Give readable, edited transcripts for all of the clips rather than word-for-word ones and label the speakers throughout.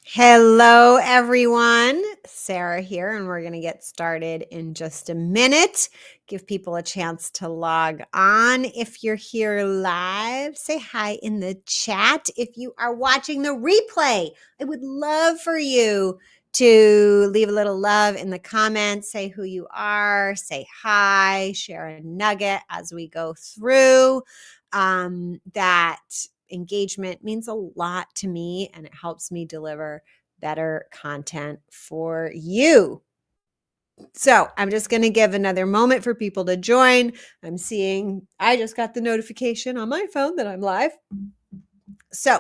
Speaker 1: Hello, everyone. Sarah here, and we're going to get started in just a minute. Give people a chance to log on. If you're here live, say hi in the chat. If you are watching the replay, I would love for you to leave a little love in the comments, say who you are, say hi, share a nugget as we go through. That engagement means a lot to me, and it helps me deliver better content for you. So I'm just going to give another moment for people to join. I just got the notification on my phone that I'm live. So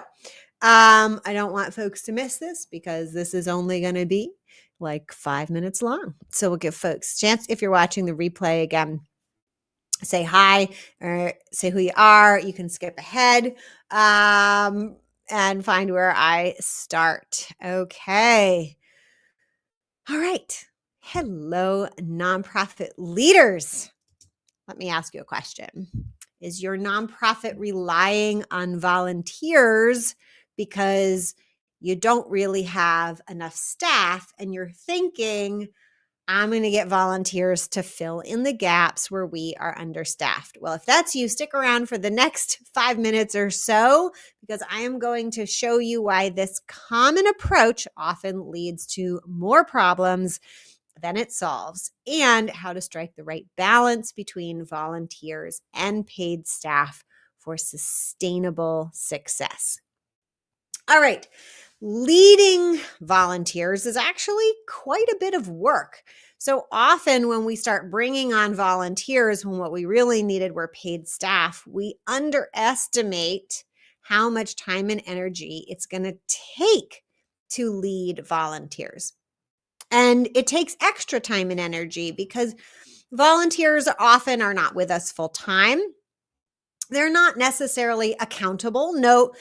Speaker 1: I don't want folks to miss this because this is only going to be like 5 minutes long. So we'll give folks a chance. If you're watching the replay again, say hi or say who you are. You can skip ahead and find where I start. Okay. All right. Hello, nonprofit leaders. Let me ask you a question. Is your nonprofit relying on volunteers because you don't really have enough staff and you're thinking, I'm going to get volunteers to fill in the gaps where we are understaffed? Well, if that's you, stick around for the next 5 minutes or so, because I am going to show you why this common approach often leads to more problems than it solves, and how to strike the right balance between volunteers and paid staff for sustainable success. All right. Leading volunteers is actually quite a bit of work. So often when we start bringing on volunteers, when what we really needed were paid staff, we underestimate how much time and energy it's going to take to lead volunteers. And it takes extra time and energy because volunteers often are not with us full time. They're not necessarily accountable, no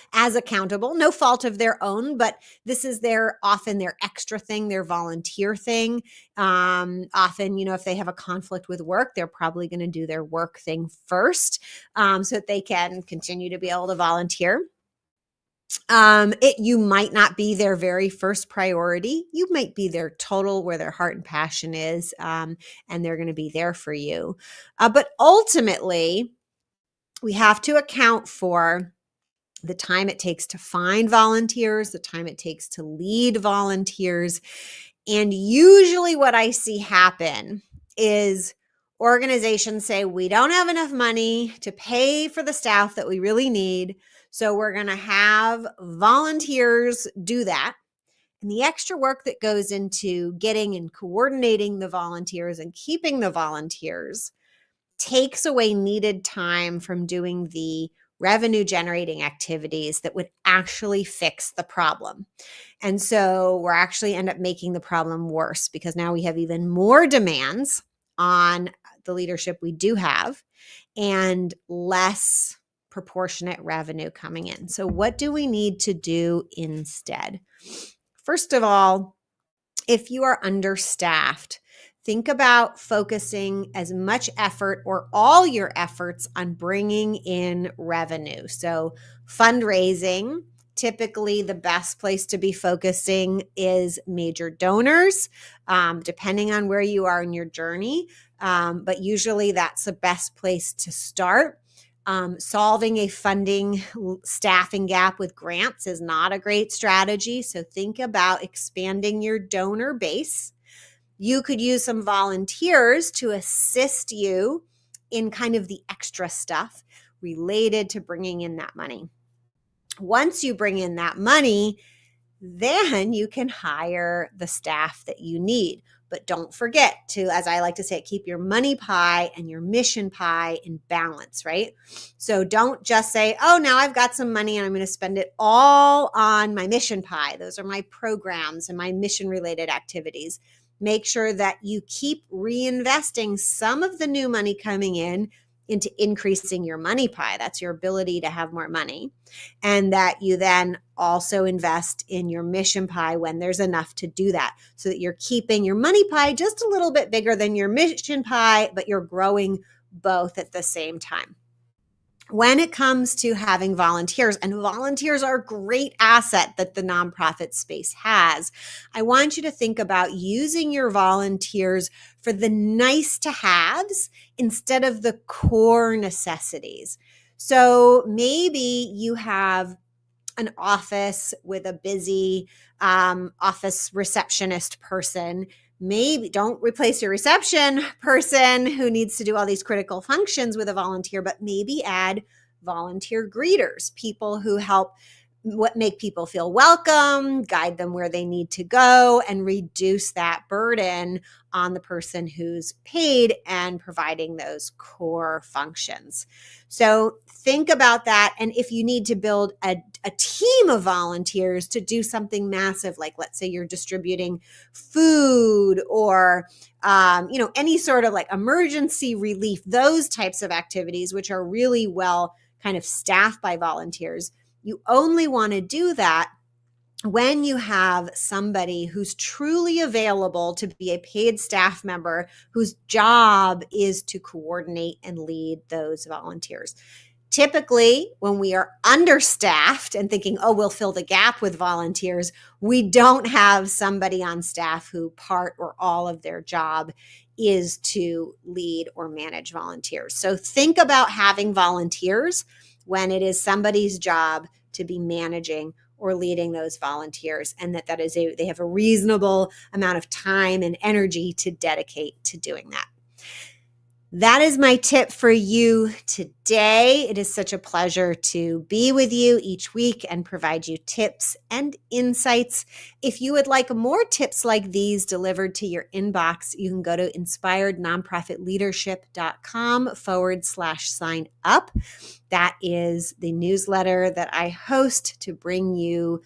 Speaker 1: fault of their own, but this is often their extra thing, their volunteer thing. Often, if they have a conflict with work, they're probably going to do their work thing first, so that they can continue to be able to volunteer. You might not be their very first priority. You might be their total, where their heart and passion is, and they're going to be there for you. But ultimately, we have to account for the time it takes to find volunteers, the time it takes to lead volunteers. And usually what I see happen is organizations say, we don't have enough money to pay for the staff that we really need, so we're going to have volunteers do that. And the extra work that goes into getting and coordinating the volunteers and keeping the volunteers takes away needed time from doing the revenue generating activities that would actually fix the problem. And so we're actually end up making the problem worse, because now we have even more demands on the leadership we do have and less proportionate revenue coming in. So what do we need to do instead? First of all, if you are understaffed, think about focusing as much effort or all your efforts on bringing in revenue. So fundraising, typically the best place to be focusing is major donors, depending on where you are in your journey. But usually that's the best place to start. Solving a funding staffing gap with grants is not a great strategy. So think about expanding your donor base. You could use some volunteers to assist you in kind of the extra stuff related to bringing in that money. Once you bring in that money, then you can hire the staff that you need. But don't forget to, as I like to say, keep your money pie and your mission pie in balance, right? So don't just say, oh, now I've got some money and I'm going to spend it all on my mission pie. Those are my programs and my mission related activities. Make sure that you keep reinvesting some of the new money coming in into increasing your money pie. That's your ability to have more money. And that you then also invest in your mission pie when there's enough to do that, so that you're keeping your money pie just a little bit bigger than your mission pie, but you're growing both at the same time. When it comes to having volunteers, and volunteers are a great asset that the nonprofit space has, I want you to think about using your volunteers for the nice to haves instead of the core necessities. So maybe you have an office with a busy office receptionist person. Maybe don't replace your reception person who needs to do all these critical functions with a volunteer, but maybe add volunteer greeters, people who help what make people feel welcome, guide them where they need to go, and reduce that burden on the person who's paid and providing those core functions. So think about that. And if you need to build a team of volunteers to do something massive, like let's say you're distributing food or any sort of like emergency relief, those types of activities, which are really well kind of staffed by volunteers, you only want to do that when you have somebody who's truly available to be a paid staff member whose job is to coordinate and lead those volunteers. Typically, when we are understaffed and thinking, oh, we'll fill the gap with volunteers, we don't have somebody on staff who part or all of their job is to lead or manage volunteers. So think about having volunteers when it is somebody's job to be managing or leading those volunteers, and they have a reasonable amount of time and energy to dedicate to doing that. That is my tip for you today. It is such a pleasure to be with you each week and provide you tips and insights. If you would like more tips like these delivered to your inbox, you can go to inspirednonprofitleadership.com/sign up. That is the newsletter that I host to bring you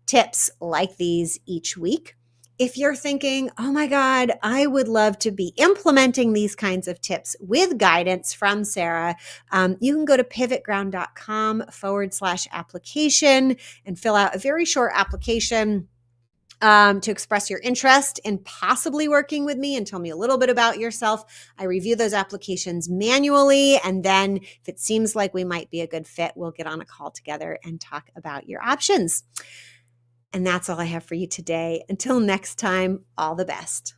Speaker 1: tips like these each week. If you're thinking, oh my God, I would love to be implementing these kinds of tips with guidance from Sarah, you can go to pivotground.com/application and fill out a very short application to express your interest in possibly working with me and tell me a little bit about yourself. I review those applications manually, and then if it seems like we might be a good fit, we'll get on a call together and talk about your options. And that's all I have for you today. Until next time, all the best.